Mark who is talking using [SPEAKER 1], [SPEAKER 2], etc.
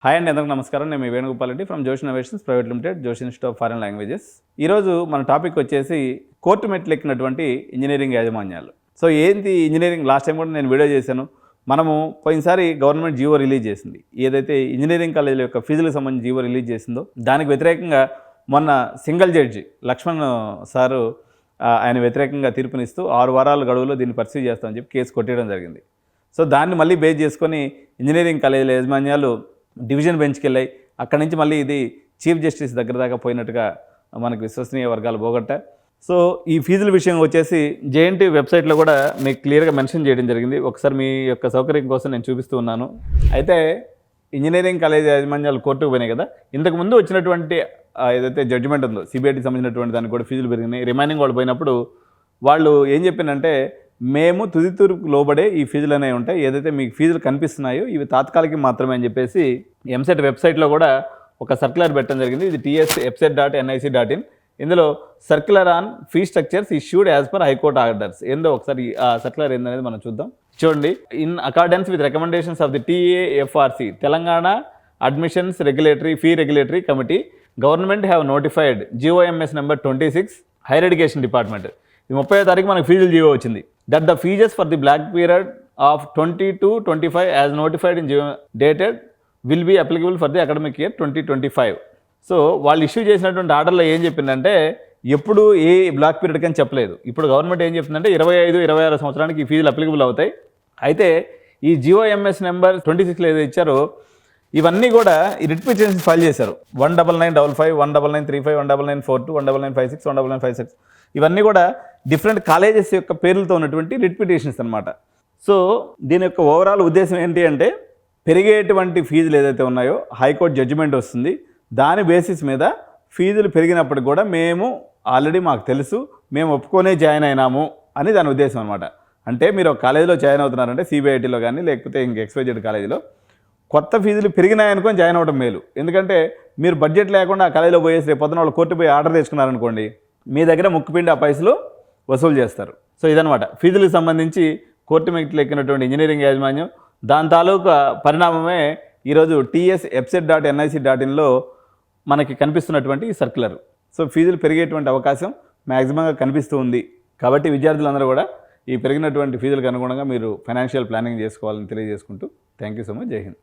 [SPEAKER 1] Hi అండి, అందరికీ నమస్కారం. నేను మీ వేణుగోపాల్ రెడ్డి ఫ్రమ్ జోష్ ఇన్నోవేషన్స్ ప్రైవేట్ లిమిటెడ్, జోష్ ఇన్స్టిట్యూట్ ఆఫ్ ఫారెన్ లాంగ్వేజెస్. ఈరోజు మన టాపిక్ వచ్చేసి కోర్టు మెట్లు ఎక్కినటువంటి ఇంజనీరింగ్ యాజమాన్యాలు. సో ఏంటి ఇంజనీరింగ్? లాస్ట్ టైం కూడా నేను వీడియో చేశాను. మనము పోయినసారి గవర్నమెంట్ జీవో రిలీజ్ చేసింది, ఏదైతే ఇంజనీరింగ్ కాలేజీల యొక్క ఫీజులకు సంబంధించి జీవో రిలీజ్ చేసిందో దానికి వ్యతిరేకంగా మొన్న సింగిల్ జడ్జి లక్ష్మణ్ సారు ఆయన వ్యతిరేకంగా తీర్పునిస్తూ 6 వారాల గడువులో దీన్ని పరిశీలి చేస్తామని చెప్పి కేసు కొట్టేయడం జరిగింది. సో దాన్ని మళ్ళీ బేస్ చేసుకొని ఇంజనీరింగ్ కాలేజీల యాజమాన్యాలు డివిజన్ బెంచ్కి వెళ్ళాయి. అక్కడి నుంచి మళ్ళీ ఇది చీఫ్ జస్టిస్ దగ్గర దాకా పోయినట్టుగా మనకు విశ్వసనీయ వర్గాలు పోగొట్ట. సో ఈ ఫీజుల విషయం వచ్చేసి జేఎన్టీ వెబ్సైట్లో కూడా మీకు క్లియర్గా మెన్షన్ చేయడం జరిగింది. ఒకసారి మీ యొక్క సౌకర్యం కోసం నేను చూపిస్తూ ఉన్నాను. అయితే ఇంజనీరింగ్ కాలేజ్ యాజమాన్యాలు కోర్టుకు పోయినాయి కదా, ఇంతకుముందు వచ్చినటువంటి ఏదైతే జడ్జిమెంట్ ఉందో సిబిఐటీకి సంబంధించినటువంటి దానికి కూడా ఫీజులు పెరిగినాయి. రిమైనింగ్ వాళ్ళు పోయినప్పుడు వాళ్ళు ఏం చెప్పిందంటే, మేము తుది తూర్పుకు లోబడే ఈ ఫీజులు అనేవి ఉంటాయి, ఏదైతే మీకు ఫీజులు కనిపిస్తున్నాయో ఇవి తాత్కాలికం మాత్రమే అని చెప్పేసి ఎంసెట్ వెబ్సైట్లో కూడా ఒక సర్క్యులర్ పెట్టడం జరిగింది. ఇది ts.epset.nic.in. ఇందులో circular on fee structures issued as per high court orders ఏందో ఒకసారి ఆ సర్క్యులర్ ఏందనేది మనం చూద్దాం. చూడండి, in accordance with recommendations of the TAFRC Telangana admissions regulatory committee government have notified GOMS number 26 higher education department. ఈ 30వ తారీఖు మనకు ఫీజులు జీవో వచ్చింది. That the fees for the block period of 2022-25 as notified in dated will be applicable for the academic year 2025. So వాళ్ళు issue చేసినటువంటి ఆర్డర్లో ఏం చెప్పిందంటే, ఎప్పుడు ఏ బ్లాక్ పీరియడ్ అని చెప్పలేదు. ఇప్పుడు గవర్నమెంట్ ఏం చెప్తుందంటే 25-26 సంవత్సరానికి ఈ ఫీజులు అప్లికబుల్ అవుతాయి. అయితే ఈ GOMS నెంబర్ 26లో ఏదో ఇచ్చారో ఇవన్నీ కూడా ఈ రిట్ పిటిషన్స్ ఫైల్ చేశారు. 19955, 19935, 19942, 19956, 19956 ఇవన్నీ కూడా డిఫరెంట్ కాలేజెస్ యొక్క పేర్లతో ఉన్నటువంటి రిట్ పిటిషన్స్ అనమాట. సో దీని యొక్క ఓవరాల్ ఉద్దేశం ఏంటి అంటే, పెరిగేటువంటి ఫీజులు ఏదైతే ఉన్నాయో హైకోర్టు జడ్జిమెంట్ వస్తుంది, దాని బేసిస్ మీద ఫీజులు పెరిగినప్పటికి కూడా మేము ఆల్రెడీ మాకు తెలుసు, మేము ఒప్పుకొనే జాయిన్ అయినాము అని దాని ఉద్దేశం అనమాట. అంటే మీరు ఒక కాలేజీలో జాయిన్ అవుతున్నారంటే CBITలో కానీ లేకపోతే ఇంక XYZ కాలేజీలో కొత్త ఫీజులు పెరిగినాయనుకొని జాయిన్ అవ్వడం మేలు. ఎందుకంటే మీరు బడ్జెట్ లేకుండా ఆ కాలేజీలో పోయేసి రేపు పొద్దున వాళ్ళు కోర్టు పోయి ఆర్డర్ తెచ్చుకున్నారనుకోండి, మీ దగ్గర ముక్కుపిండి ఆ పైసలు వసూలు చేస్తారు. సో ఇదనమాట ఫీజులకు సంబంధించి కోర్టు మెట్లు ఎక్కినటువంటి ఇంజనీరింగ్ యాజమాన్యం. దాని తాలూకా పరిణామమే ఈరోజు ts.epset.nic.inలో మనకి కనిపిస్తున్నటువంటి ఈ సర్క్యులర్. సో ఫీజులు పెరిగేటువంటి అవకాశం మ్యాక్సిమంగా కనిపిస్తూ ఉంది. కాబట్టి విద్యార్థులందరూ కూడా ఈ పెరిగినటువంటి ఫీజులకు అనుగుణంగా మీరు ఫైనాన్షియల్ ప్లానింగ్ చేసుకోవాలని తెలియజేసుకుంటూ థ్యాంక్ యూ సో మచ్. జై హింద్.